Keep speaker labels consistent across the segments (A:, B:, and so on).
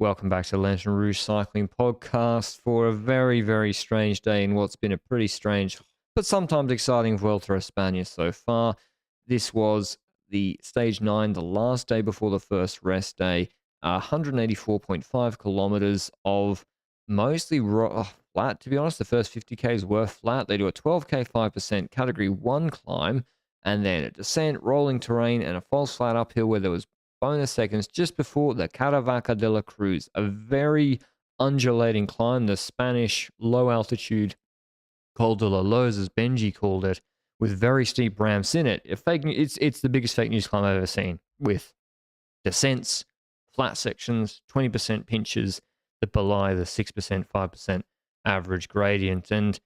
A: Welcome back to Lanterne Rouge Cycling Podcast for a very, very strange day in what's been a pretty strange but sometimes exciting Vuelta a España so far. This was the Stage 9, the last day before the first rest day. 184.5 kilometers of mostly flat, to be honest. The first 50Ks were flat. They do a 12K 5% Category 1 climb, and then a descent, rolling terrain, and a false flat uphill where there was bonus seconds just before the Caravaca de la Cruz, a very undulating climb, the Spanish low-altitude Col de la Loz, as Benji called it, with very steep ramps in it. It's the biggest fake news climb I've ever seen, with descents, flat sections, 20% pinches that belie the 6%, 5% average gradient. And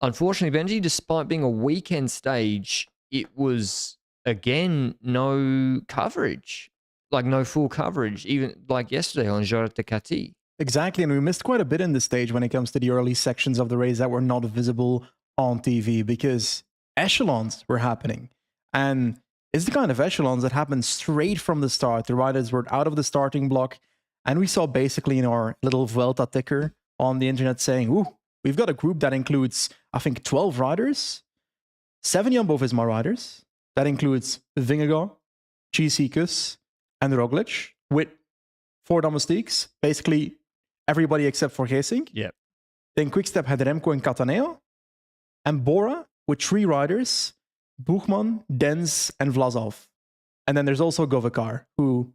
A: unfortunately, Benji, despite being a weekend stage, it was, again, no coverage, like no full coverage, even like yesterday on Jorge de Cati.
B: Exactly, and we missed quite a bit in the stage when it comes to the early sections of the race that were not visible on TV because echelons were happening. And it's the kind of echelons that happened straight from the start. The riders were out of the starting block, and we saw basically in our little Vuelta ticker on the internet saying, ooh, we've got a group that includes, I think, 12 riders, 7 Jumbo-Visma riders. That includes Vingegaard, Chisikus, and Roglic, with 4 domestiques, basically everybody except for Geesink.
A: Yep.
B: Then Quickstep had Remco and Cataneo, and Bora with 3 riders, Buchmann, Dens, and Vlasov. And then there's also Govekar, who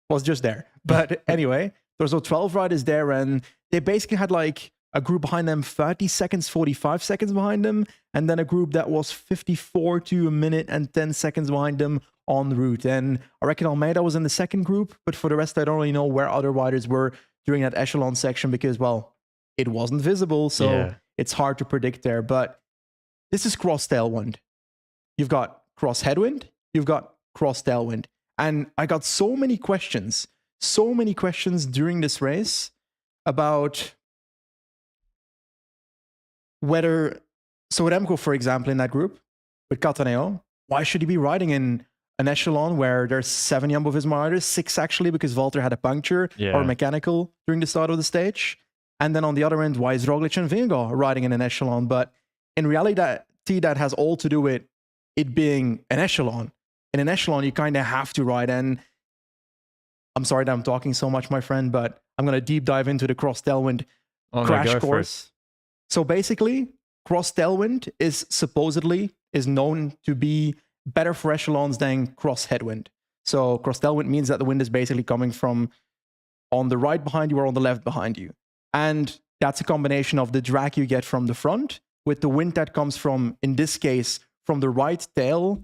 B: was just there. But anyway, there's 12 riders there, and they basically had like a group behind them, 30 seconds, 45 seconds behind them, and then a group that was 54 to a minute and 10 seconds behind them on route. And I reckon Almeida was in the second group, but for the rest, I don't really know where other riders were during that echelon section because, well, it wasn't visible, so it's hard to predict there. But this is cross tailwind. You've got cross headwind, you've got cross tailwind. And I got so many questions during this race about whether, so Remco, for example, in that group with Cataneo, why should he be riding in an echelon where there's 7 Jumbo-Visma riders, 6 actually, because Walter had a puncture or mechanical during the start of the stage. And then on the other end, why is Roglic and Vingegaard riding in an echelon? But in reality, that has all to do with it being an echelon. In an echelon, you kind of have to ride. And I'm sorry that I'm talking so much, my friend, but I'm going to deep dive into the cross tailwind crash course. So basically, cross tailwind is known to be better for echelons than cross headwind. So cross tailwind means that the wind is basically coming from on the right behind you or on the left behind you. And that's a combination of the drag you get from the front with the wind that comes from, in this case, from the right tail.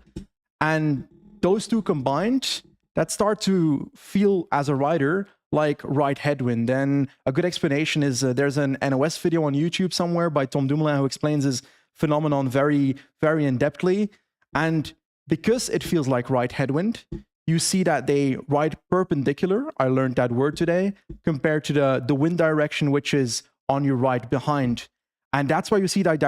B: And those two combined, that start to feel as a rider like right headwind. And a good explanation is there's an NOS video on YouTube somewhere by Tom Dumoulin who explains this phenomenon very, very in-depthly. And because it feels like right headwind, you see that they ride perpendicular, I learned that word today, compared to the wind direction, which is on your right behind. And that's why you see that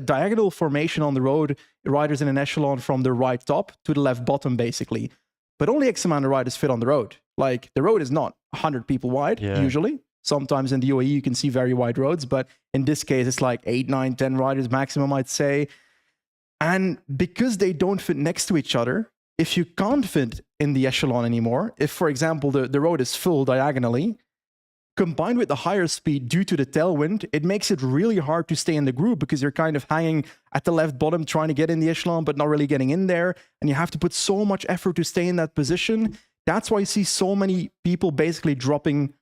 B: diagonal formation on the road, riders in an echelon from the right top to the left bottom, basically. But only X amount of riders fit on the road. Like, the road is not 100 people wide, usually. Sometimes in the UAE, you can see very wide roads. But in this case, it's like 8, 9, 10 riders maximum, I'd say. And because they don't fit next to each other, if you can't fit in the echelon anymore, if, for example, the road is full diagonally, combined with the higher speed due to the tailwind, it makes it really hard to stay in the group because you're kind of hanging at the left bottom trying to get in the echelon, but not really getting in there. And you have to put so much effort to stay in that position. That's why you see so many people basically dropping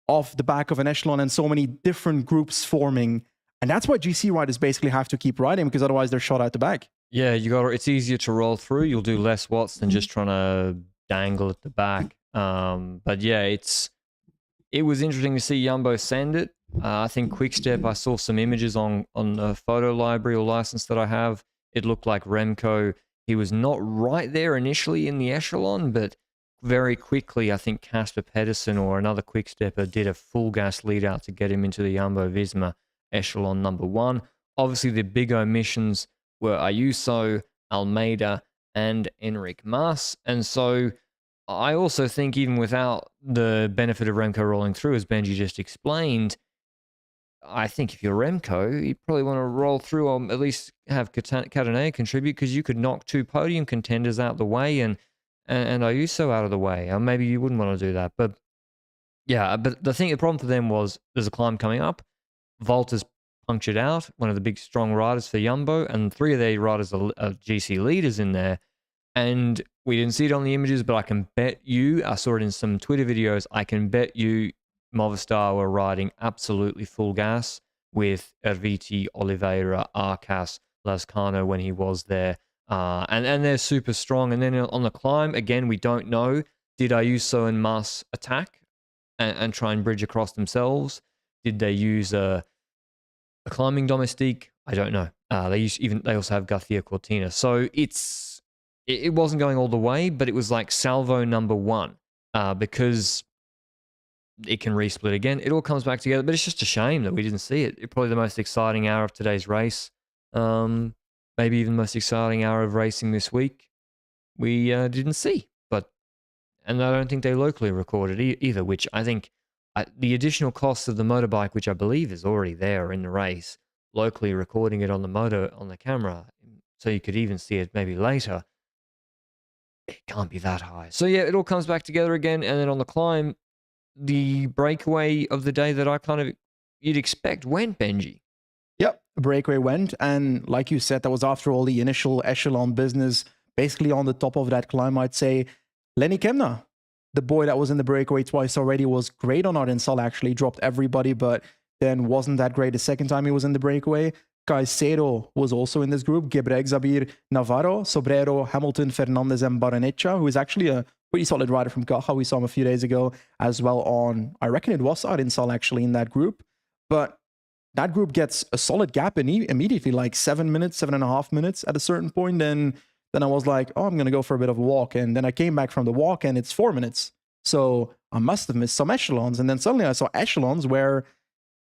B: off the back of an echelon and so many different groups forming. And that's why GC riders basically have to keep riding because otherwise they're shot out the back.
A: Yeah, it's easier to roll through. You'll do less watts than just trying to dangle at the back. But yeah, it was interesting to see Jumbo send it. I think Quickstep, I saw some images on a photo library or license that I have. It looked like Remco, he was not right there initially in the echelon, but very quickly, I think Casper Pedersen or another Quickstepper did a full gas lead out to get him into the Jumbo-Visma echelon number 1. Obviously, the big omissions were Ayuso, Almeida, and Enric Mas. And so I also think even without the benefit of Remco rolling through, as Benji just explained, I think if you're Remco, you probably want to roll through or at least have Cataneo contribute, because you could knock 2 podium contenders out the way and Ayuso out of the way. Or maybe you wouldn't want to do that. But yeah, but the problem for them was there's a climb coming up. Volta's punctured out, one of the big strong riders for Jumbo, and 3 of their riders are GC leaders in there. And we didn't see it on the images, but I can bet you, I saw it in some Twitter videos, I can bet you Movistar were riding absolutely full gas with Erviti, Oliveira, Arcas, Lascano when he was there. And they're super strong. And then on the climb, again, we don't know. Did Ayuso and Mas attack and try and bridge across themselves? Did they use a climbing domestique? I don't know. They also have Garcia Cortina. So it wasn't going all the way, but it was like salvo number 1 because it can resplit again. It all comes back together, but it's just a shame that we didn't see it. It's probably the most exciting hour of today's race. Maybe even the most exciting hour of racing this week. We didn't see, and I don't think they locally recorded either, which I think the additional cost of the motorbike, which I believe is already there in the race, locally recording it on the camera, so you could even see it maybe later, it can't be that high. So yeah, it all comes back together again, and then on the climb, the breakaway of the day that you'd expect went, Benji.
B: Yep, the breakaway went, and like you said, that was after all the initial echelon business. Basically on the top of that climb, I'd say Lenny Kemna, the boy that was in the breakaway twice already, was great on Ardenstall, actually dropped everybody, but then wasn't that great the second time he was in the breakaway. Caicedo was also in this group. Gebrek, Zabir, Navarro, Sobrero, Hamilton, Fernandez, and Barrenetxa, who is actually a pretty solid rider from Caja. We saw him a few days ago as well on, I reckon it was Ardenstall actually in that group. But that group gets a solid gap immediately, like 7 minutes, 7.5 minutes at a certain point. And then I was like, oh, I'm going to go for a bit of a walk. And then I came back from the walk and it's 4 minutes. So I must have missed some echelons. And then suddenly I saw echelons where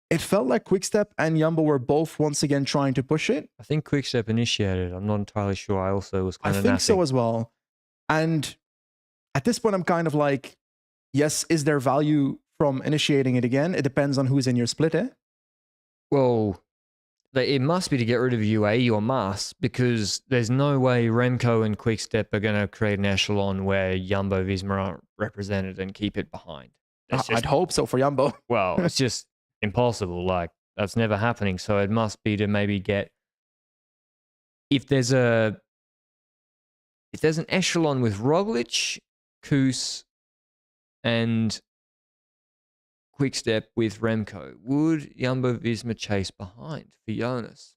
B: it felt like Quickstep and Jumbo were both once again trying to push it.
A: I think Quickstep initiated. I'm not entirely sure. I also was kind of
B: I think so as well. And at this point, I'm kind of like, yes, is there value from initiating it again? It depends on who's in your split, eh?
A: Well, it must be to get rid of UAE or Mas, because there's no way Remco and Quickstep are going to create an echelon where Jumbo-Visma aren't represented and keep it behind.
B: I'd hope so for Jumbo.
A: Well, it's just impossible. Like, that's never happening. So it must be to maybe get, if there's an echelon with Roglic, Kuss, and Quickstep with Remco, would Jumbo-Visma chase behind for Jonas?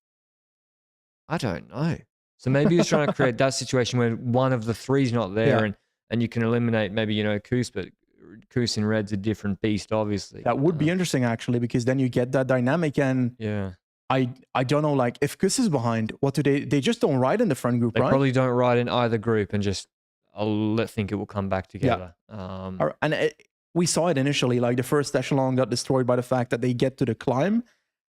A: I don't know. So maybe he's trying to create that situation where one of the three's not there, and you can eliminate maybe, Kuss, but Kuss in red's a different beast, obviously.
B: That would be interesting, actually, because then you get that dynamic. And I don't know, like, if Kuss is behind, what do they just don't ride in the front group, right?
A: They probably don't ride in either group, and just I'll think it will come back together.
B: We saw it initially, like the first echelon got destroyed by the fact that they get to the climb,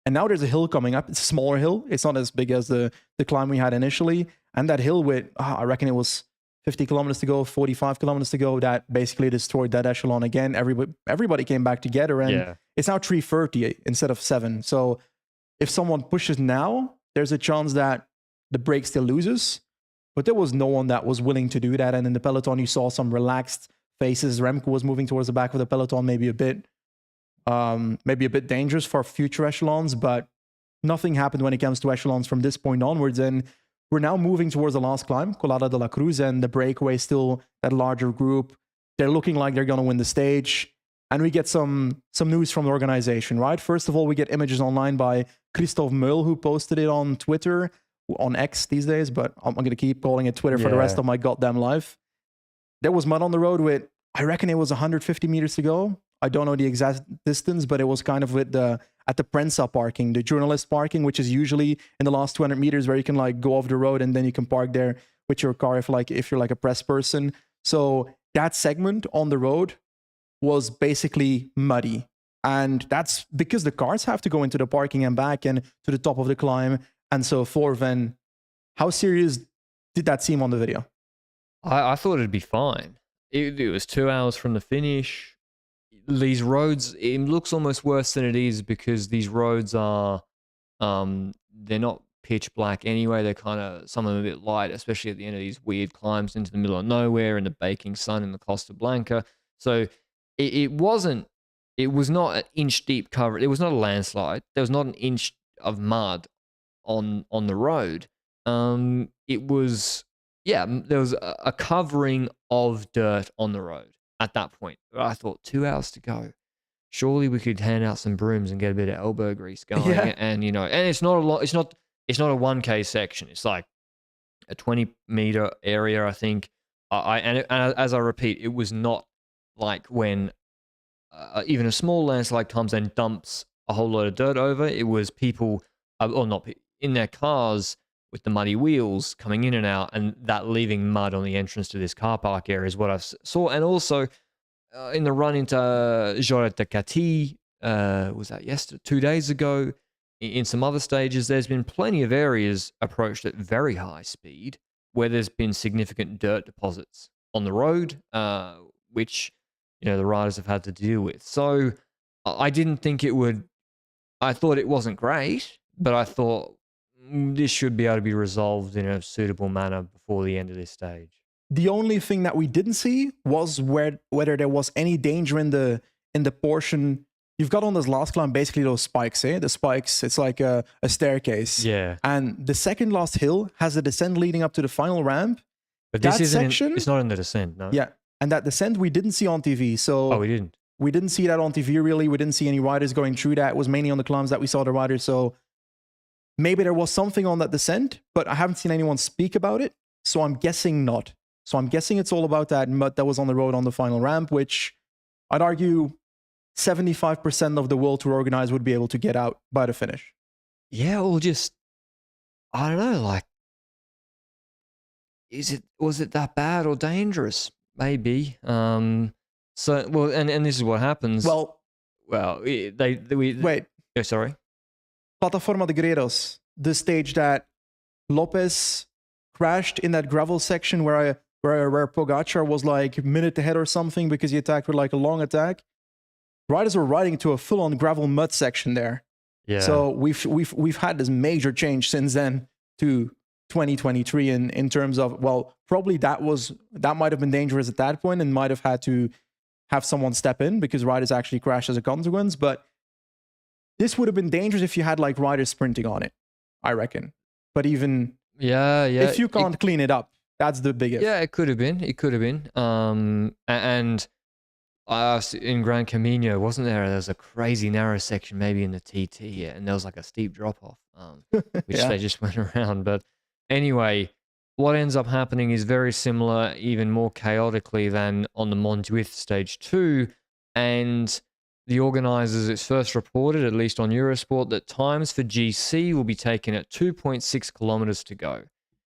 B: and now there's a hill coming up. It's a smaller hill. It's not as big as the climb we had initially. And that hill with, I reckon it was 50 kilometers to go, 45 kilometers to go, that basically destroyed that echelon again. Everybody came back together, and it's now 3:30 instead of 7. So if someone pushes now, there's a chance that the break still loses. But there was no one that was willing to do that. And in the peloton, you saw some relaxed faces. Remco was moving towards the back of the peloton, maybe a bit dangerous for future echelons, but nothing happened when it comes to echelons from this point onwards. And we're now moving towards the last climb, Colada de la Cruz, and the breakaway still that larger group. They're looking like they're going to win the stage. And we get some news from the organization, right? First of all, we get images online by Christophe Meul, who posted it on Twitter, on X these days, but I'm going to keep calling it Twitter for the rest of my goddamn life. There was mud on the road with, I reckon it was 150 meters to go. I don't know the exact distance, but it was kind of at the Prensa parking, the journalist parking, which is usually in the last 200 meters where you can like go off the road and then you can park there with your car if you're like a press person. So that segment on the road was basically muddy. And that's because the cars have to go into the parking and back and to the top of the climb and so forth. And how serious did that seem on the video?
A: I thought it'd be fine. it was 2 hours from the finish. These roads, it looks almost worse than it is because these roads are, they're not pitch black anyway. They're kind of, some of them a bit light, especially at the end of these weird climbs into the middle of nowhere in the baking sun in the Costa Blanca. So it was not an inch deep cover. It was not a landslide. There was not an inch of mud on the road. It was, yeah, there was a covering of dirt on the road at that point. I thought 2 hours to go. Surely we could hand out some brooms and get a bit of elbow grease going.
B: Yeah.
A: And, and it's not a lot. It's not a 1K section. It's like a 20-meter area, I think. And as I repeat, it was not like when even a small landslide comes and dumps a whole load of dirt over. It was people, or not, in their cars with the muddy wheels coming in and out, and that leaving mud on the entrance to this car park area is what I saw. And also in the run into Jorret de Cati, was that 2 days ago, in some other stages, there's been plenty of areas approached at very high speed where there's been significant dirt deposits on the road, which the riders have had to deal with. So I didn't think it would. I thought it wasn't great, but I thought this should be able to be resolved in a suitable manner before the end of this stage.
B: The only thing that we didn't see was whether there was any danger in the portion. You've got on this last climb basically those spikes, The spikes, it's like a staircase.
A: Yeah.
B: And the second last hill has a descent leading up to the final ramp.
A: But this isn't, it's not in the descent, no?
B: Yeah. And that descent we didn't see on TV. So
A: we didn't.
B: We didn't see that on TV, really. We didn't see any riders going through that. It was mainly on the climbs that we saw the riders. So maybe there was something on that descent, but I haven't seen anyone speak about it. So I'm guessing not. So I'm guessing it's all about that mud that was on the road on the final ramp, which I'd argue 75% of the World Tour organized would be able to get out by the finish.
A: Yeah, or just, I don't know, like, was it that bad or dangerous? Maybe. So, well, and this is what happens.
B: Well,
A: we
B: wait.
A: Oh, sorry.
B: Plataforma de Guerreiros, the stage that Lopez crashed in that gravel section where Pogacar was like a minute ahead or something because he attacked with like a long attack. Riders were riding to a full-on gravel mud section there.
A: Yeah.
B: So we've had this major change since then to 2023 in terms of, well, probably that might have been dangerous at that point and might have had to have someone step in because riders actually crashed as a consequence. But this would have been dangerous if you had like riders sprinting on it, I reckon. But even if you can't clean it up, that's the biggest.
A: Yeah, it could have been. And in Gran Camino, wasn't there? There was a crazy narrow section, maybe in the TT, and there was like a steep drop off, which they just went around. But anyway, what ends up happening is very similar, even more chaotically than on the Montjuic stage 2. And the organizers, it's first reported, at least on Eurosport, that times for GC will be taken at 2.6 kilometers to go,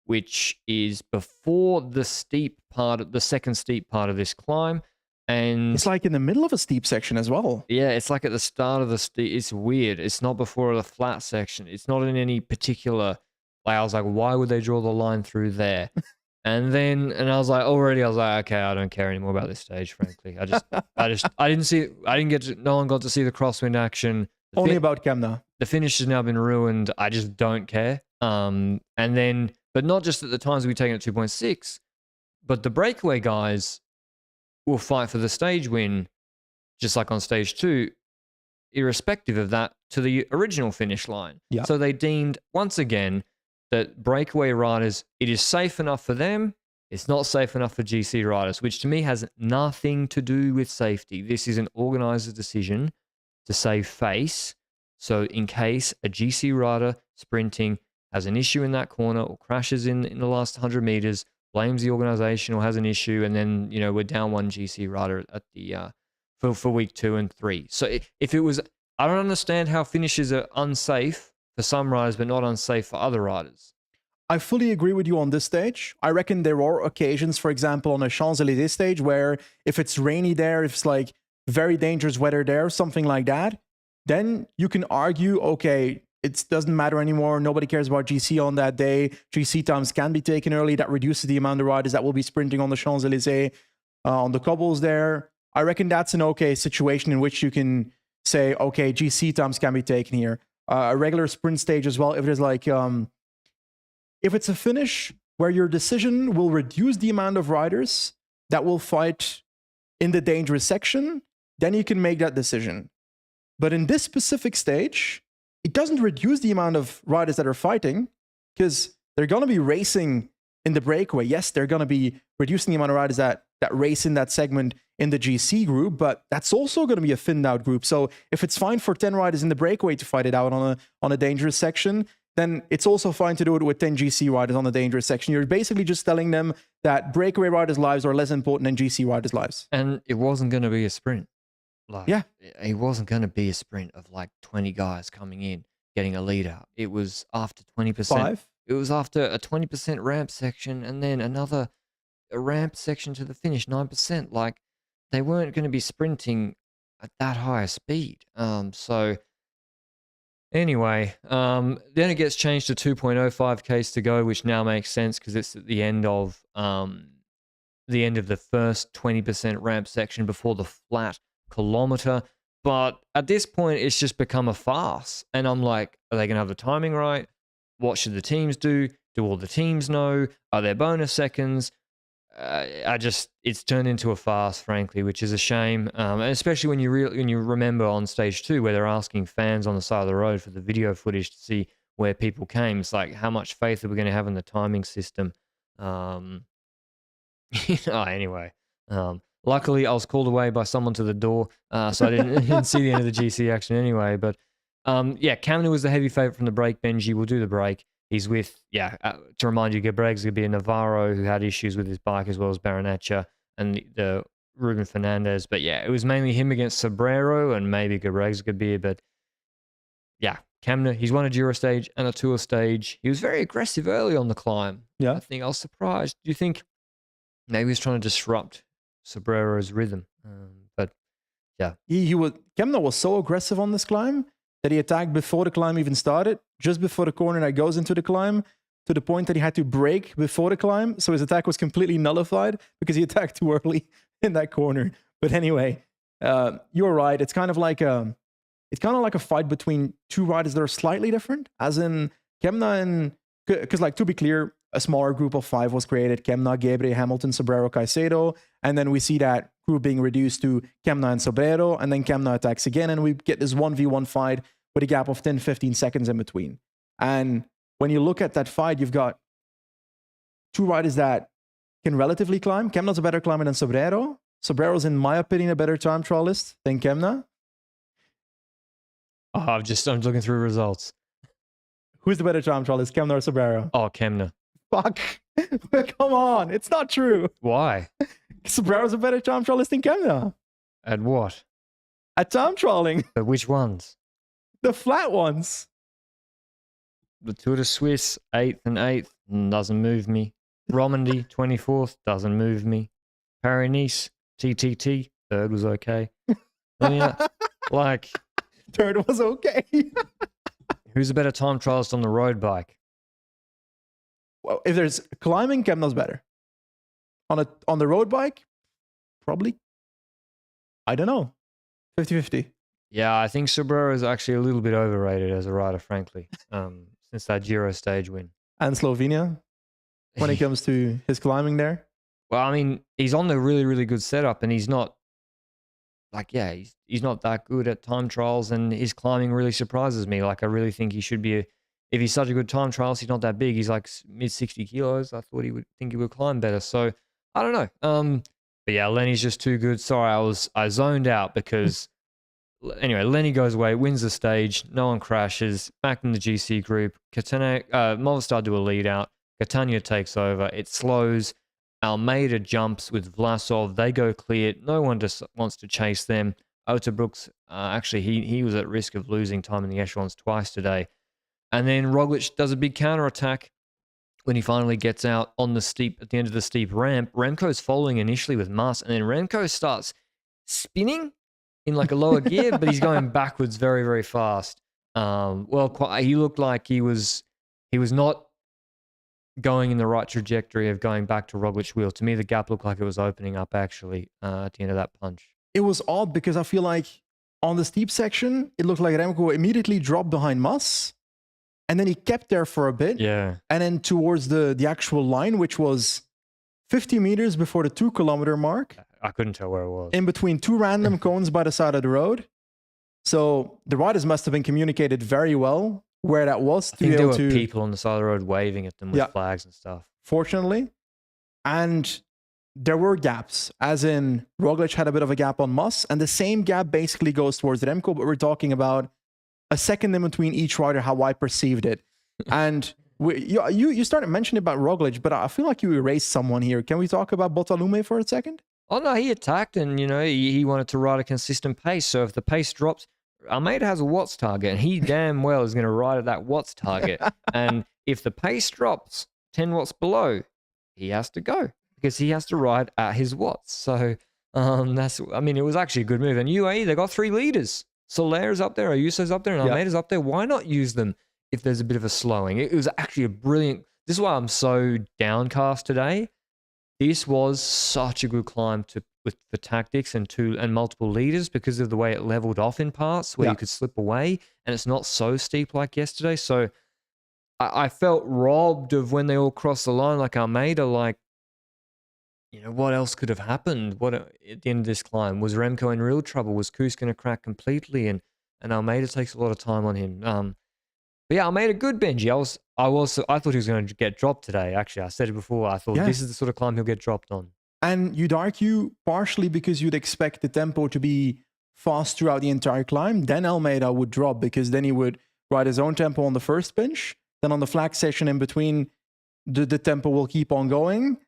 A: which is before the second steep part of this climb. And
B: it's like in the middle of a steep section as well.
A: Yeah, it's like at the start of the steep. It's weird. It's not before the flat section. It's not in any particular. Like, I was like, why would they draw the line through there? And I was like, okay, I don't care anymore about this stage, frankly. No one got to see the crosswind action.
B: Only about Kemna.
A: The finish has now been ruined. I just don't care. But not just at the times we taken at 2.6, but the breakaway guys will fight for the stage win, just like on stage 2, irrespective of that, to the original finish line.
B: Yeah.
A: So they deemed, once again, that breakaway riders, it is safe enough for them, it's not safe enough for GC riders, which to me has nothing to do with safety. This is an organizer's decision to save face. So in case a GC rider sprinting has an issue in that corner or crashes in the last 100 meters, blames the organization or has an issue, and then we're down one GC rider at the for week 2 and 3. So if it was, I don't understand how finishes are unsafe for some riders but not unsafe for other riders.
B: I fully agree with you on this stage. I reckon there are occasions, for example, on a Champs-Élysées stage where if it's rainy there, if it's like very dangerous weather there, something like that, then you can argue, okay, it doesn't matter anymore. Nobody cares about GC on that day. GC times can be taken early. That reduces the amount of riders that will be sprinting on the Champs-Élysées. on the cobbles there. I reckon that's an okay situation in which you can say, okay, GC times can be taken here. A regular sprint stage as well. If there's like, if it's a finish where your decision will reduce the amount of riders that will fight in the dangerous section, then you can make that decision. But in this specific stage, it doesn't reduce the amount of riders that are fighting because they're going to be racing in the breakaway. Yes, they're going to be reducing the amount of riders that race in that segment in the GC group, but that's also going to be a thinned out group. So if it's fine for 10 riders in the breakaway to fight it out on a dangerous section, then it's also fine to do it with 10 GC riders on a dangerous section. You're basically just telling them that breakaway riders' lives are less important than GC riders' lives.
A: And it wasn't going to be a sprint.
B: Like, yeah.
A: It wasn't going to be a sprint of like 20 guys coming in, getting a lead out. It was after 20%.
B: 5?
A: It was after a 20% ramp section and then a ramp section to the finish, 9%. Like, they weren't going to be sprinting at that high a speed. So anyway, then it gets changed to 2.05 Ks to go, which now makes sense because it's at the end of the first 20% ramp section before the flat kilometer. But at this point, it's just become a farce. And I'm like, are they going to have the timing right? What should the teams do? Do all the teams know? Are there bonus seconds? It's turned into a farce, frankly, which is a shame. And especially when you remember on stage 2 where they're asking fans on the side of the road for the video footage to see where people came. It's like, how much faith are we going to have in the timing system? Anyway, luckily I was called away by someone to the door, so I didn't see the end of the GC action anyway. But Kamna was the heavy favorite from the break. Benji will do the break. He's with, to remind you, Gebreg's going to be a Navarro who had issues with his bike as well as Baranacha and the Ruben Fernandez. But yeah, it was mainly him against Sobrero and maybe Gebreg's could be. But yeah, Kamna, he's won a Giro stage and a Tour stage. He was very aggressive early on the climb.
B: Yeah.
A: I think I was surprised. Do you think maybe he's trying to disrupt Sobrero's rhythm? But yeah.
B: Kamna was so aggressive on this climb that he attacked before the climb even started, just before the corner that goes into the climb, to the point that he had to brake before the climb. So his attack was completely nullified because he attacked too early in that corner. But anyway, you're right. It's kind of like a fight between two riders that are slightly different, as in Kamna and, because like to be clear, a smaller group of 5 was created: Kamna, Gebre, Hamilton, Sobrero, Caicedo, and then we see that group being reduced to Kamna and Sobrero, and then Kamna attacks again, and we get this 1v1 fight with a gap of 10-15 seconds in between. And when you look at that fight, you've got two riders that can relatively climb. Kamna's a better climber than Sobrero. Sobrero's, in my opinion, a better time trialist than Kamna.
A: Oh, I'm looking through results.
B: Who's the better time trialist, Kamna or Sobrero?
A: Oh, Kamna.
B: Fuck. Come on. It's not true.
A: Why?
B: Sobrero's a better time trialist than Kamna.
A: At what?
B: At time trialing.
A: But which ones?
B: The flat ones.
A: The Tour de Suisse, 8th and 8th, doesn't move me. Romandy, 24th, doesn't move me. Paris-Nice, TTT, 3rd was okay.
B: Third was okay.
A: Who's a better time trialist on the road bike?
B: Well, if there's climbing, Kamna's better. On the road bike, probably. I don't know. 50-50.
A: Yeah, I think Sobrero is actually a little bit overrated as a rider, frankly, since that Giro stage win.
B: And Slovenia, when it comes to his climbing there.
A: Well, I mean, he's on the really, really good setup, and he's not he's not that good at time trials, and his climbing really surprises me. Like, I really think he should be if he's such a good time trialist, he's not that big. He's like mid 60 kilos. I thought he would climb better. So I don't know. But yeah, Lenny's just too good. Sorry, I zoned out because anyway, Lenny goes away, wins the stage, no one crashes, back in the GC group. Movistar do a lead out. Catania takes over. It slows. Almeida jumps with Vlasov. They go clear. No one just wants to chase them. Otterbrooks, actually, he was at risk of losing time in the echelons twice today. And then Roglic does a big counterattack when he finally gets out on the at the end of the steep ramp. Remco's following initially with Mas, and then Remco starts spinning in like a lower gear, but he's going backwards very, very fast. He looked like he was not going in the right trajectory of going back to Roglic wheel. To me, the gap looked like it was opening up actually at the end of that punch.
B: It was odd because I feel like on the steep section, it looked like Remco immediately dropped behind Mas, and then he kept there for a bit.
A: Yeah.
B: And then towards the actual line, which was 50 meters before the 2 kilometer mark.
A: I couldn't tell where it was.
B: In between 2 random cones by the side of the road. So the riders must have been communicated very well where that was.
A: I think there were people on the side of the road waving at them with flags and stuff.
B: Fortunately. And there were gaps, as in Roglic had a bit of a gap on Mas, and the same gap basically goes towards Remco, but we're talking about a second in between each rider, how I perceived it. And you started mentioning about Roglic, but I feel like you erased someone here. Can we talk about Bottalume for a second?
A: Oh, no, he attacked and, he wanted to ride a consistent pace. So if the pace drops, Almeida has a Watts target, and he damn well is going to ride at that Watts target. And if the pace drops 10 watts below, he has to go because he has to ride at his Watts. So it was actually a good move. And UAE, they got 3 leaders. Solaire's up there, Ayuso's up there, and Almeida's up there. Why not use them if there's a bit of a slowing? It was actually a brilliant... This is why I'm so downcast today. This was such a good climb for tactics and multiple leaders because of the way it leveled off in parts where you could slip away, and it's not so steep like yesterday. So I felt robbed of when they all crossed the line, like Almeida, what else could have happened? What at the end of this climb? Was Remco in real trouble? Was Kuss going to crack completely? And Almeida takes a lot of time on him. But yeah, Almeida good, Benji. I thought he was going to get dropped today. Actually, I said it before. I thought this is the sort of climb he'll get dropped on.
B: And you'd argue partially because you'd expect the tempo to be fast throughout the entire climb. Then Almeida would drop because then he would ride his own tempo on the first pinch. Then on the flag session in between, the tempo will keep on going.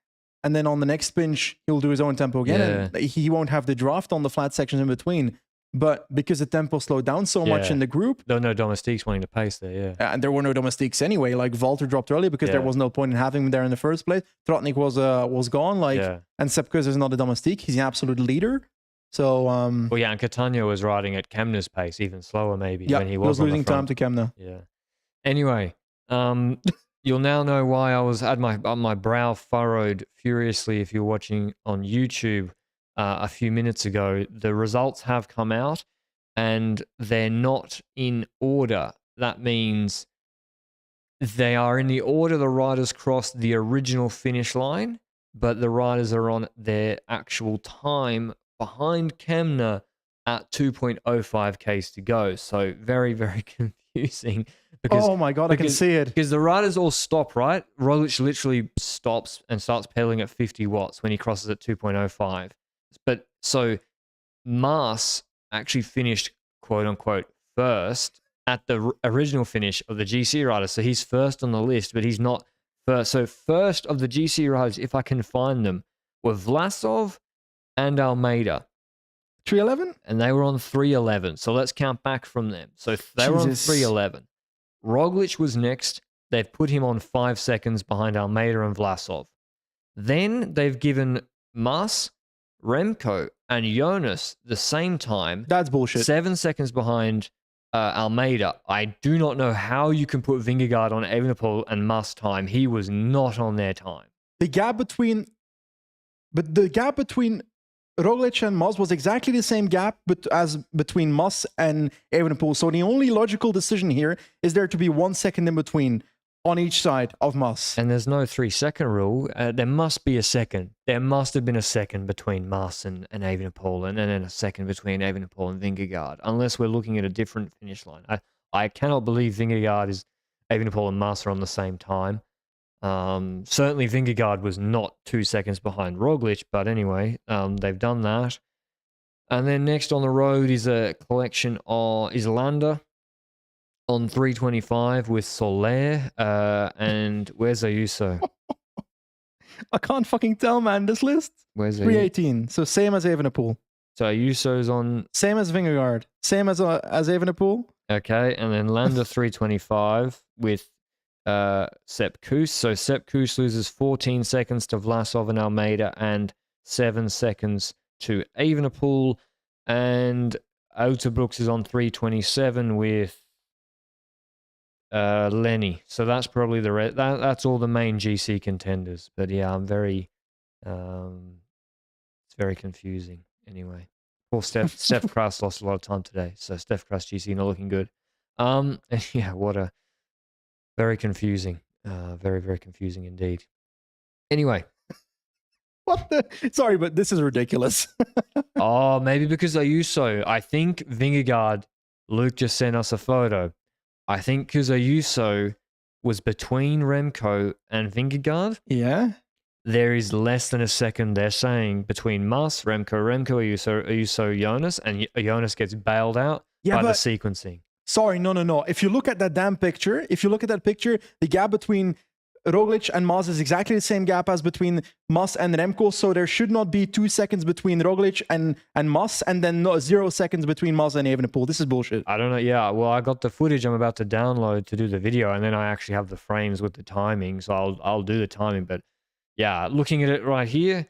B: And then on the next pinch, he'll do his own tempo again. And he won't have the draft on the flat sections in between. But because the tempo slowed down so much in the group...
A: There were no domestiques wanting to pace there,
B: And there were no domestiques anyway. Like, Walter dropped early because there was no point in having him there in the first place. Trotnik was gone. And Sepp Kuss is not a domestique. He's an absolute leader. So...
A: and Catania was riding at Kemna's pace, even slower maybe, when he was
B: losing time to Kemna.
A: Yeah. Anyway... You'll now know why I had my brow furrowed furiously if you're watching on YouTube a few minutes ago. The results have come out and they're not in order. That means they are in the order the riders crossed the original finish line, but the riders are on their actual time behind Kemna at 2.05 Ks to go. So very, very confusing. Because,
B: oh my God, I can see it.
A: Because the riders all stop, right? Roglic literally stops and starts pedaling at 50 watts when he crosses at 2.05. But so Mas actually finished, quote unquote, first at the original finish of the GC riders. So he's first on the list, but he's not first. So first of the GC riders, if I can find them, were Vlasov and Almeida.
B: 311?
A: And they were on 311. So let's count back from them. So they were on 311. Roglic was next. They've put him on 5 seconds behind Almeida and Vlasov. Then they've given Mas, Remco, and Jonas the same time.
B: That's bullshit.
A: 7 seconds behind Almeida. I do not know how you can put Vingegaard on Evenepoel and Mas time. He was not on their time.
B: The gap between Roglic and Mas was exactly the same gap as between Mas and Evenepoel. So the only logical decision here is there to be 1 second in between on each side of Mas.
A: And there's no 3 second rule. There must be a second. There must have been a second between Mas and Evenepoel, and then a second between Evenepoel and Vingegaard, unless we're looking at a different finish line. I cannot believe Evenepoel and Mas are on the same time. Certainly Vingegaard was not 2 seconds behind Roglic, but anyway, they've done that. And then next on the road is a collection of Islanda on 325 with Soler, and where's Ayuso?
B: I can't fucking tell, man, this list.
A: Where's
B: 318, so same as Evenepoel.
A: So Ayuso's on...
B: Same as Vingegaard, same as Evenepoel.
A: Okay, and then Landa 325 with Sepp Kuss. So Sepp Kuss loses 14 seconds to Vlasov and Almeida and 7 seconds to Evenepoel. And Uterbrooks is on 327 with Lenny. So that's probably that's all the main GC contenders. But yeah, it's very confusing. Anyway, poor Steph Kraus lost a lot of time today. So Steph Kraus GC not looking good. Yeah, what a very confusing. Very, very confusing indeed. Anyway.
B: What the? Sorry, but this is ridiculous.
A: Oh, maybe because Ayuso. I think Vingegaard, Luke just sent us a photo. I think because Ayuso was between Remco and Vingegaard.
B: Yeah.
A: There is less than a second, they're saying, between Mas, Remco, Ayuso, Jonas, and Jonas gets bailed out by the sequencing.
B: Sorry, no. If you look at that damn picture, the gap between Roglic and Mas is exactly the same gap as between Mas and Remco, so there should not be 2 seconds between Roglic and Mas, and then 0 seconds between Mas and Evenepoel. This is bullshit.
A: I don't know. Yeah, well, I got the footage I'm about to download to do the video, and then I actually have the frames with the timing, so I'll do the timing. But yeah, looking at it right here,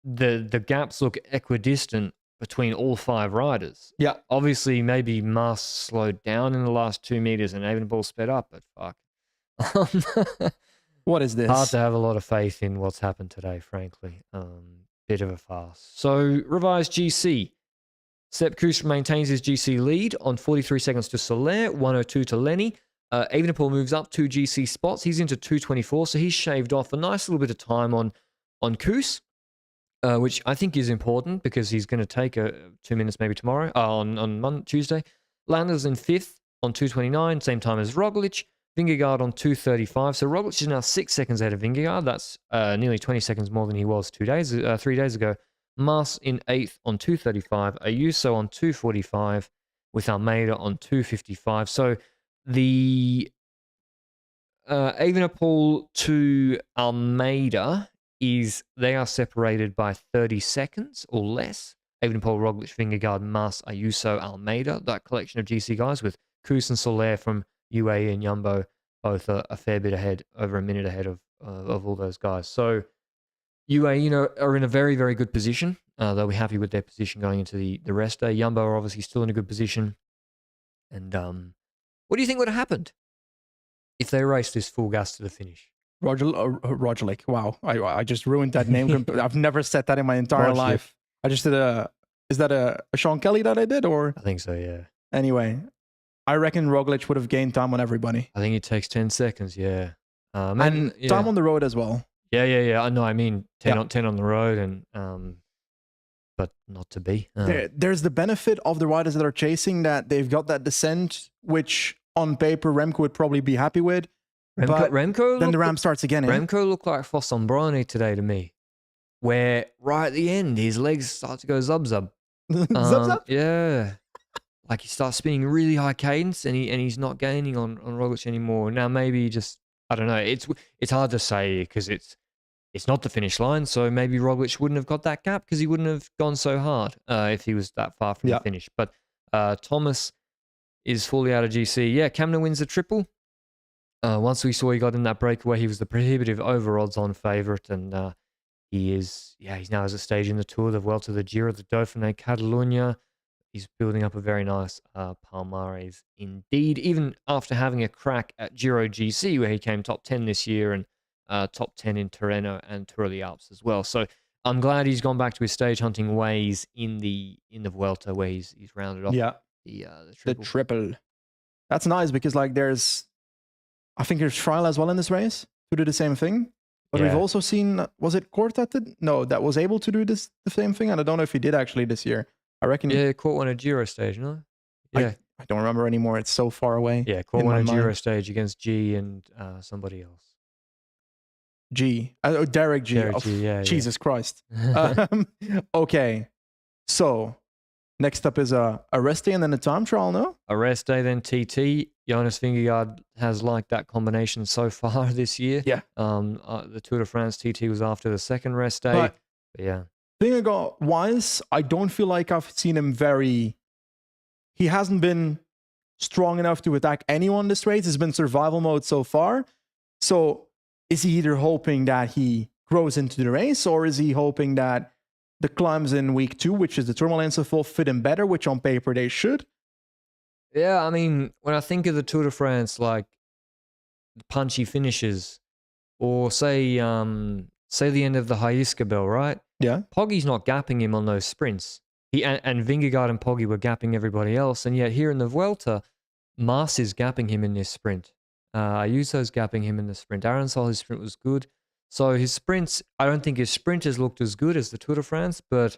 A: the gaps look equidistant between all 5 riders.
B: Yeah.
A: Obviously, maybe Mas slowed down in the last 2 meters and Evenepoel sped up, but fuck.
B: What is this?
A: Hard to have a lot of faith in what's happened today, frankly. Bit of a farce. So, revised GC. Sepp Kuss maintains his GC lead on 43 seconds to Soler, 102 to Lenny. Evenepoel moves up 2 GC spots. He's into 224, so he's shaved off a nice little bit of time on Kuss, which I think is important because he's going to take 2 minutes maybe tomorrow, on Tuesday. Lander's in 5th on 229, same time as Roglic. Vingegaard on 235. So Roglic is now 6 seconds ahead of Vingegaard. That's nearly 20 seconds more than he was 3 days ago. Mas in 8th on 235. Ayuso on 245 with Almeida on 255. So the Evenepoel to Almeida they are separated by 30 seconds or less. Evenepoel, Roglic, Vingegaard, Mas, Ayuso, Almeida. That collection of GC guys with Kuss and Soler from UAE and Jumbo, both a fair bit ahead, over a minute ahead of all those guys. So UAE, are in a very, very good position. They'll be happy with their position going into the rest day. Jumbo are obviously still in a good position. And what do you think would have happened if they raced this full gas to the finish?
B: Roglic. Wow, I just ruined that name. I've never said that in my entire life. I just did is that a Sean Kelly that I did, or?
A: I think so, yeah.
B: Anyway, I reckon Roglic would have gained time on everybody.
A: I think it takes 10 seconds, yeah.
B: And time on the road as well.
A: Yeah. I know. I mean, 10 on the road, and but not to be.
B: There's the benefit of the riders that are chasing that they've got that descent, which on paper Remco would probably be happy with.
A: Remco
B: then the ram starts again.
A: Remco looked like Fossombrone today to me, where right at the end his legs start to go zub.
B: Zub?
A: Yeah. Like he starts spinning really high cadence, and he's not gaining on Roglic anymore. Now maybe just, I don't know. It's hard to say because it's not the finish line. So maybe Roglic wouldn't have got that gap because he wouldn't have gone so hard if he was that far from the finish. But Thomas is fully out of GC. Yeah, Kamna wins the triple. Once we saw he got in that breakaway, he was the prohibitive over odds on favourite, and he's now at a stage in the Tour, the Vuelta, the Giro, the Dauphiné, Catalunya. He's building up a very nice palmares indeed, even after having a crack at Giro GC, where he came top 10 this year, and top 10 in Tirreno and Tour of the Alps as well. So I'm glad he's gone back to his stage hunting ways in the Vuelta, where he's rounded off the
B: triple. That's nice because I think there's Trial as well in this race who did the same thing. But we've also seen, was it Cort that did? No, that was able to do the same thing. And I don't know if he did actually this year. I reckon.
A: Yeah, Cort won a Giro stage, no? Yeah.
B: I don't remember anymore. It's so far away.
A: Yeah, Cort won a Giro stage against G and somebody else.
B: G. Derek G.
A: Derek G, yeah.
B: Jesus Christ. Okay. So next up is a rest day and then a time trial, no?
A: A rest day, then TT. Jonas Vingegaard has liked that combination so far this year.
B: Yeah.
A: The Tour de France TT was after the second rest day. But yeah.
B: Vingegaard-wise, I don't feel like I've seen him he hasn't been strong enough to attack anyone this race. It's been survival mode so far. So is he either hoping that he grows into the race, or is he hoping that the climbs in week 2, which is the Tourmaline will fit him better, which on paper they should?
A: Yeah, I mean, when I think of the Tour de France, like punchy finishes, or say the end of the Hyisca Bell, right?
B: Yeah.
A: Poggy's not gapping him on those sprints. And Vingegaard and Poggy were gapping everybody else, and yet here in the Vuelta, Mas is gapping him in this sprint. Ayuso's gapping him in the sprint. Aransol, his sprint was good. So his sprints, I don't think his sprinters looked as good as the Tour de France, but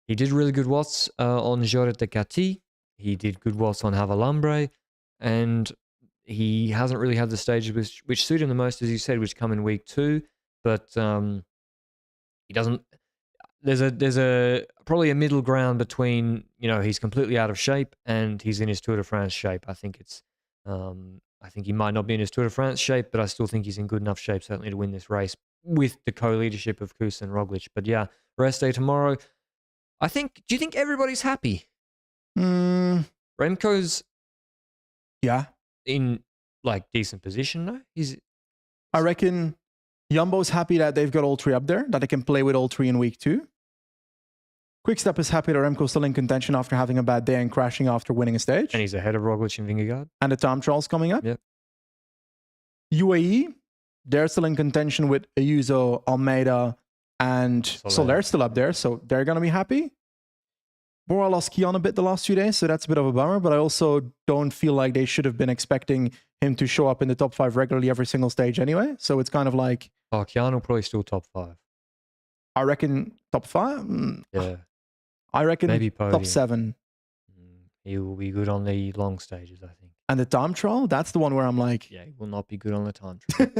A: he did really good watts on Jorret de Cati. He did good watts on Havalambre, and he hasn't really had the stages which suit him the most, as you said, which come in week 2. But he doesn't. There's a probably a middle ground between, he's completely out of shape and he's in his Tour de France shape. I think I think he might not be in his Tour de France shape, but I still think he's in good enough shape certainly to win this race with the co-leadership of Kuss and Roglic. But yeah, rest day tomorrow. Do you think everybody's happy? Remco's in decent position though.
B: I reckon Jumbo's happy that they've got all 3 up there, that they can play with all 3 in week 2. Quickstep is happy that Remco's still in contention after having a bad day and crashing after winning a stage.
A: And he's ahead of Roglic and Vingegaard.
B: And the time trial's coming up.
A: Yep.
B: UAE, they're still in contention with Ayuso, Almeida, and Soler's still up there, so they're going to be happy. Bora lost Kian a bit the last 2 days, so that's a bit of a bummer, but I also don't feel like they should have been expecting him to show up in the top 5 regularly every single stage anyway, so it's kind of like...
A: Oh, Kian will probably still top 5.
B: I reckon top 5?
A: Yeah.
B: I reckon
A: maybe
B: top 7.
A: He will be good on the long stages, I think.
B: And the time trial, that's the one where I'm like...
A: Yeah, he will not be good on the time trial.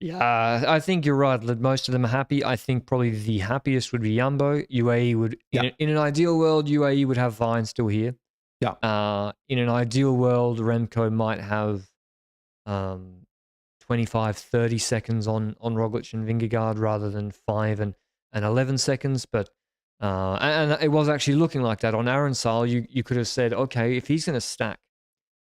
A: Yeah, I think you're right. Most of them are happy. I think probably the happiest would be Jumbo. UAE would, in an ideal world, UAE would have Vine still here.
B: Yeah.
A: In an ideal world, Remco might have 25, 30 seconds on Roglic and Vingegaard rather than 5 and 11 seconds. But and it was actually looking like that on Aransal. You could have said, okay, if he's going to stack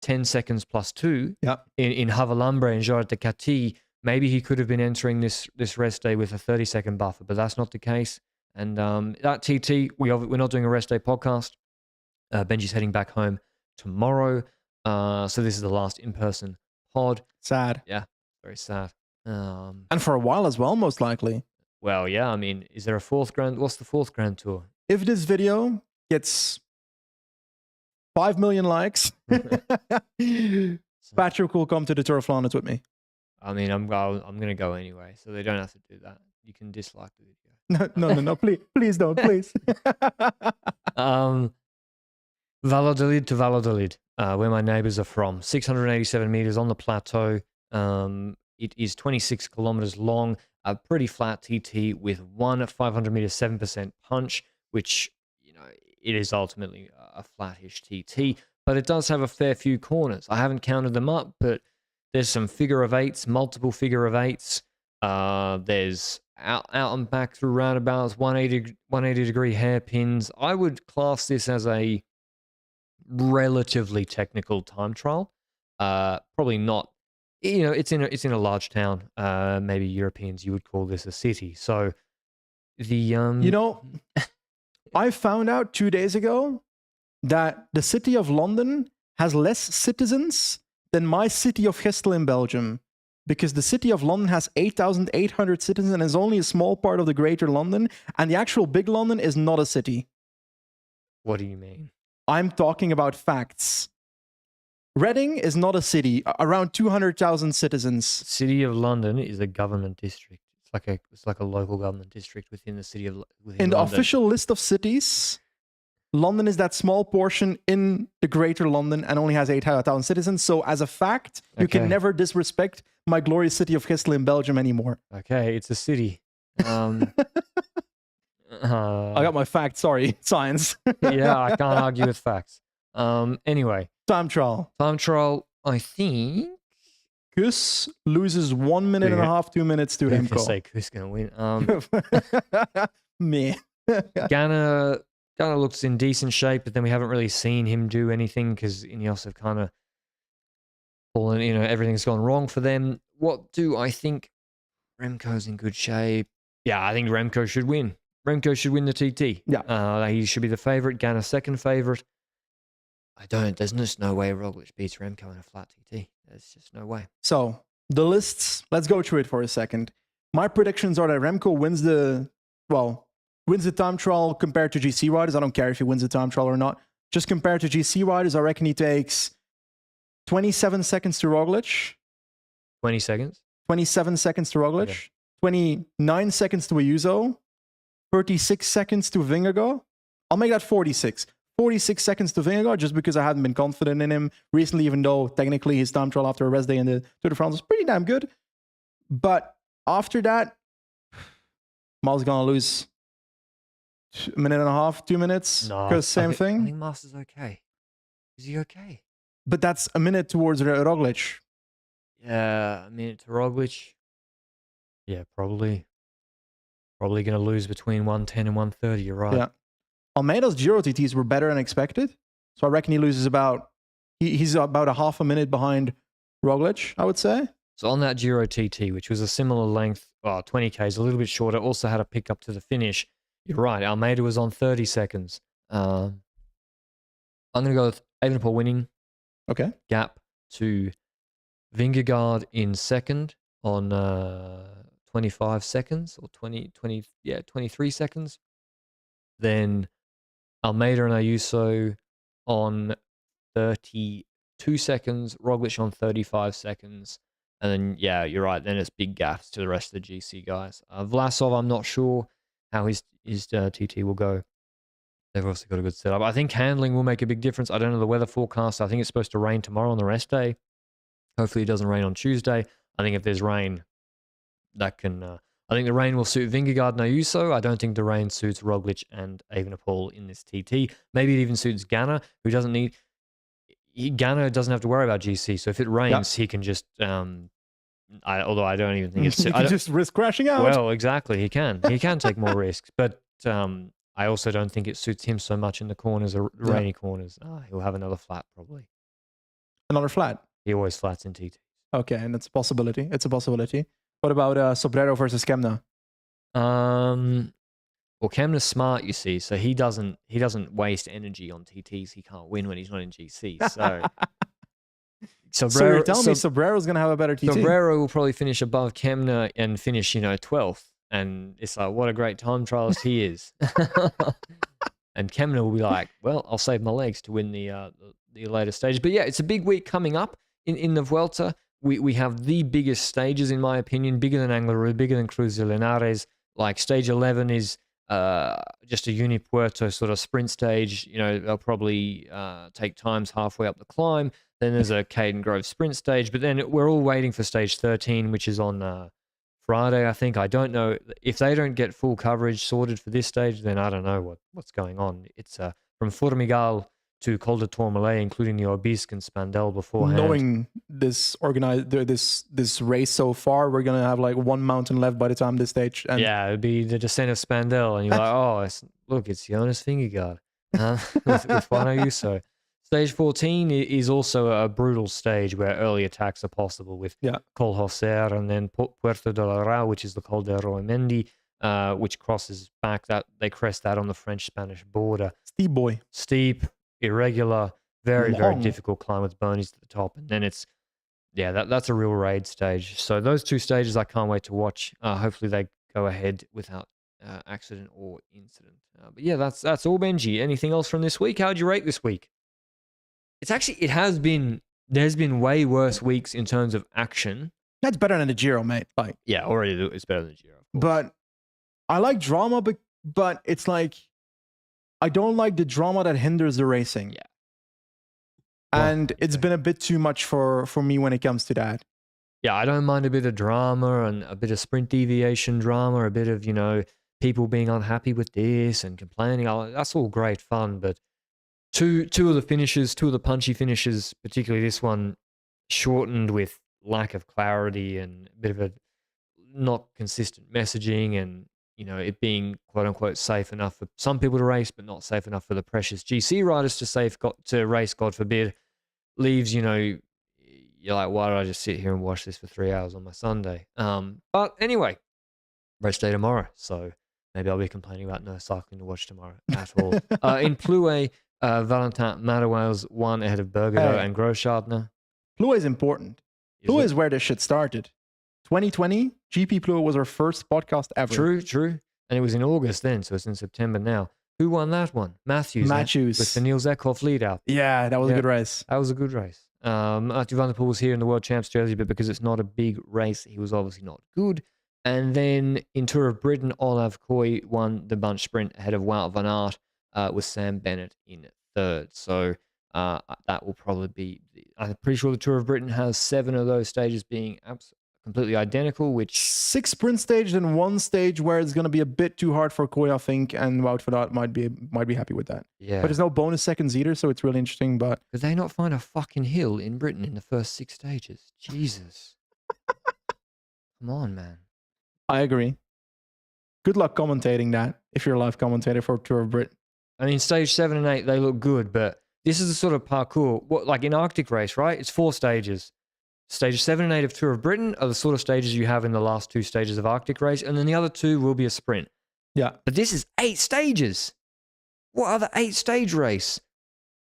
A: 10 seconds plus 2 in Havalambre and Jorret de Cati, maybe he could have been entering this rest day with a 30-second buffer, but that's not the case. And that TT, we're not doing a rest day podcast. Benji's heading back home tomorrow. So this is the last in-person pod.
B: Sad.
A: Yeah, very sad.
B: And for a while as well, most likely.
A: Well, yeah, I mean, is there a 4th Grand? What's the 4th Grand Tour?
B: If this video gets 5 million likes, Patrick will come to the Tour of Flanders with me.
A: I mean, I'm going to go anyway, so they don't have to do that. You can dislike the video.
B: No, please don't, please.
A: Valladolid to Valladolid, where my neighbors are from. 687 meters on the plateau. It is 26 kilometers long, a pretty flat TT with one 500 meter 7% punch, which, it is ultimately a flattish TT, but it does have a fair few corners. I haven't counted them up, but there's some figure of 8s, multiple figure of 8s. There's out and back through roundabouts, 180 degree hairpins. I would class this as a relatively technical time trial. Probably not. It's in a large town. Maybe Europeans, you would call this a city. So the
B: I found out 2 days ago that the city of London has less citizens than my city of Gestel in Belgium, because the city of London has 8,800 citizens and is only a small part of the greater London, and the actual big London is not a city.
A: What do you mean?
B: I'm talking about facts. Reading is not a city, around 200,000 citizens.
A: City of London is a government district. It's like a local government district within the city of
B: In the official list of cities, London is that small portion in the greater London and only has 8,000 citizens. So as a fact, you can never disrespect my glorious city of Gestel in Belgium anymore.
A: Okay, it's a city.
B: I got my facts, sorry, science.
A: Yeah, I can't argue with facts. Anyway.
B: Time trial,
A: I think...
B: Kuss loses 1 minute and a half, 2 minutes to Remco.
A: I say Kuss going to win.
B: Me.
A: Ganna looks in decent shape, but then we haven't really seen him do anything because Ineos have kind of fallen, everything's gone wrong for them. What do I think? Remco's in good shape. Yeah, I think Remco should win. Remco should win the TT.
B: Yeah.
A: He should be the favorite. Ganna second favorite. There's just no way Roglic beats Remco in a flat TT. There's just no way.
B: So the lists, let's go through it for a second. My predictions are that Remco wins the time trial compared to GC riders. I don't care if he wins the time trial or not. Just compared to GC riders, I reckon he takes 27 seconds to Roglic.
A: 20 seconds?
B: 27 seconds to Roglic. Okay. 29 seconds to Ayuso. 36 seconds to Vingegaard. I'll make that 46. 46 seconds to Vingegaard just because I hadn't been confident in him recently, even though technically his time trial after a rest day in the Tour de France was pretty damn good. But after that, Miles going to lose a minute and a half, 2 minutes.
A: No,
B: because same thing.
A: I think Miles is okay. Is he okay?
B: But that's a minute towards Roglic.
A: Yeah, a minute to Roglic. Yeah, probably going to lose between 110 and 130. You're right.
B: Yeah. Almeida's Giro TTs were better than expected. So I reckon he loses he's about a half a minute behind Roglic, I would say.
A: So on that Giro TT, which was a similar length, 20 Ks, a little bit shorter, also had a pick up to the finish. You're right. Almeida was on 30 seconds. I'm going to go with Evenepoel winning.
B: Okay.
A: Gap to Vingegaard in second on 25 seconds or 23 seconds. Then Almeida and Ayuso on 32 seconds, Roglic on 35 seconds. And then, yeah, you're right. Then it's big gaps to the rest of the GC guys. Vlasov, I'm not sure how his TT will go. They've also got a good setup. I think handling will make a big difference. I don't know the weather forecast. I think it's supposed to rain tomorrow on the rest day. Hopefully it doesn't rain on Tuesday. I think if there's rain, that can... I think the rain will suit Vingegaard and Ayuso. I don't think the rain suits Roglic and Evenepoel in this TT. Maybe it even suits Ganna, who doesn't need... Ganna doesn't have to worry about GC. So if it rains, he can just... although I don't even think it's...
B: He can just risk crashing out.
A: Well, exactly. He can. He can take more risks. But I also don't think it suits him so much in the corners, or rainy corners. He'll have another flat, probably.
B: Another flat?
A: He always flats in TT.
B: Okay, and it's a possibility. It's a possibility. What about Sobrero versus Kemna?
A: Well, Kemna's smart, you see, so he doesn't waste energy on TTs. He can't win when he's not in GC. So
B: you're telling me Sobrero's going to have a better TT?
A: Sobrero will probably finish above Kemna and finish, 12th. And it's like, what a great time trialist he is. And Kemna will be like, well, I'll save my legs to win the later stage. But yeah, it's a big week coming up in the Vuelta. We have the biggest stages, in my opinion, bigger than Anglerud, bigger than Cruz de Linares. Like stage 11 is just a Unipuerto sort of sprint stage. They'll probably take times halfway up the climb. Then there's a Caden Grove sprint stage. But then we're all waiting for stage 13, which is on Friday, I think. I don't know. If they don't get full coverage sorted for this stage, then I don't know what's going on. It's from Formigal to Col de Tourmalet, including the Obisque and Spandel beforehand.
B: Knowing this race so far, we're going to have like one mountain left by the time this stage ends.
A: Yeah, it'd be the descent of Spandel. And you're like, it's Jonas Vingegaard with Juan Ayuso. Stage 14 is also a brutal stage where early attacks are possible with Col Hoser and then Puerto de la Rao, which is the Col de Roemendi, which crosses back. That they crest that on the French-Spanish border. Steep, irregular, very difficult climb with Bernies at the top. And then it's, that's a real raid stage. So those two stages I can't wait to watch. Hopefully they go ahead without accident or incident. But yeah, that's all, Benji. Anything else from this week? How'd you rate this week? There's been way worse weeks in terms of action.
B: That's better than the Giro, mate.
A: Already it's better than the Giro.
B: But I like drama, but it's like, I don't like the drama that hinders the racing. Yeah. And it's been a bit too much for me when it comes to that.
A: Yeah, I don't mind a bit of drama and a bit of sprint deviation drama, a bit of, people being unhappy with this and complaining. That's all great fun, but two of the punchy finishes, particularly this one, shortened with lack of clarity and a bit of a not consistent messaging and, it being quote unquote safe enough for some people to race, but not safe enough for the precious GC riders to race, God forbid, leaves, you're like, why did I just sit here and watch this for 3 hours on my Sunday? But anyway, race day tomorrow. So maybe I'll be complaining about no cycling to watch tomorrow at all. In Plouay, Valentin Madewels won ahead of Bergerdo and Großschartner.
B: Ploe is important. Ploe is where this shit started. 2020, GP Ploe was our first podcast ever.
A: True. And it was in August then, so it's in September now. Who won that one? Matthews. With the Niels Eckhoff lead out.
B: Yeah, that was a good race.
A: That was a good race. Mathieu van der Poel was here in the World Champs jersey, but because it's not a big race, he was obviously not good. And then in Tour of Britain, Olav Koy won the bunch sprint ahead of Wout van Aert with Sam Bennett in third. So that will probably be... I'm pretty sure the Tour of Britain has 7 of those stages being completely identical, which...
B: 6 sprint stages and 1 stage where it's going to be a bit too hard for Koy, I think, and Wout van Aert might be happy with that.
A: Yeah.
B: But there's no bonus seconds either, so it's really interesting. But
A: could they not find a fucking hill in Britain in the first 6 stages? Jesus. Come on, man.
B: I agree. Good luck commentating that if you're a live commentator for Tour of Britain.
A: I mean, stage 7 and 8, they look good, but this is the sort of parkour, like in Arctic race, right? It's 4 stages. Stages 7 and 8 of Tour of Britain are the sort of stages you have in the last 2 stages of Arctic race, and then the other 2 will be a sprint.
B: Yeah.
A: But this is 8 stages. What other 8-stage race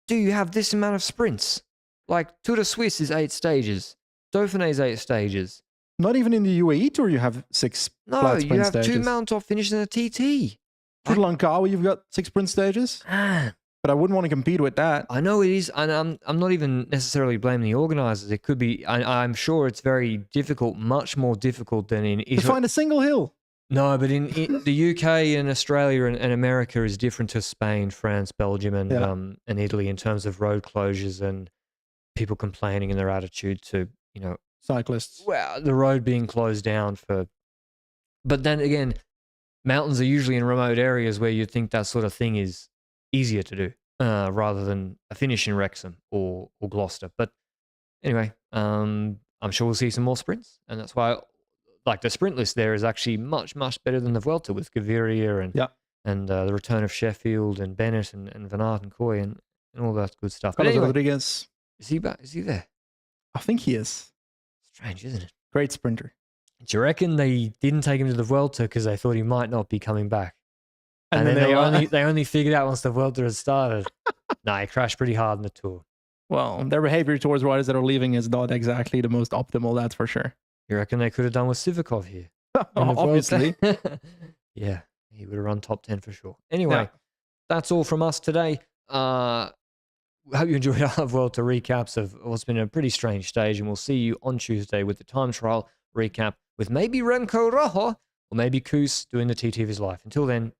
A: do you have this amount of sprints? Like Tour de Suisse is 8 stages. Dauphiné is 8 stages.
B: Not even in the UAE Tour you have 6 flat sprint
A: you have
B: stages.
A: 2 mountaintop finishes and a TT.
B: Tour de Langkawi, you've got 6 sprint stages. But I wouldn't want to compete with that.
A: I know it is, and I'm not even necessarily blaming the organisers. It could be, I'm sure it's very difficult, much more difficult than in Italy.
B: To find a single hill.
A: No, but in the UK and Australia and America is different to Spain, France, Belgium, and Italy in terms of road closures and people complaining and their attitude to,
B: cyclists.
A: Well, the road being closed down for... But then again, mountains are usually in remote areas where you'd think that sort of thing is easier to do rather than a finish in Wrexham or Gloucester. But anyway, I'm sure we'll see some more sprints, and that's why the sprint list there is actually much, much better than the Vuelta with Gaviria and the return of Sheffield and Bennett and Van Aert and Koy and all that good stuff. But anyway,
B: Rodriguez.
A: Is he back? Is he there?
B: I think he is.
A: Strange, isn't it?
B: Great sprinter.
A: Do you reckon they didn't take him to the Vuelta because they thought he might not be coming back? And then they only figured out once the Vuelta had started. Nah, he crashed pretty hard in the Tour.
B: Well, their behavior towards riders that are leaving is not exactly the most optimal, that's for sure.
A: You reckon they could have done with Sivakov here?
B: Obviously.
A: Yeah, he would have run top 10 for sure. Anyway, that's all from us today. I hope you enjoyed our Vuelta recaps of what's been a pretty strange stage, and we'll see you on Tuesday with the time trial recap with maybe Remco Rojo or maybe Koos doing the TT of his life. Until then,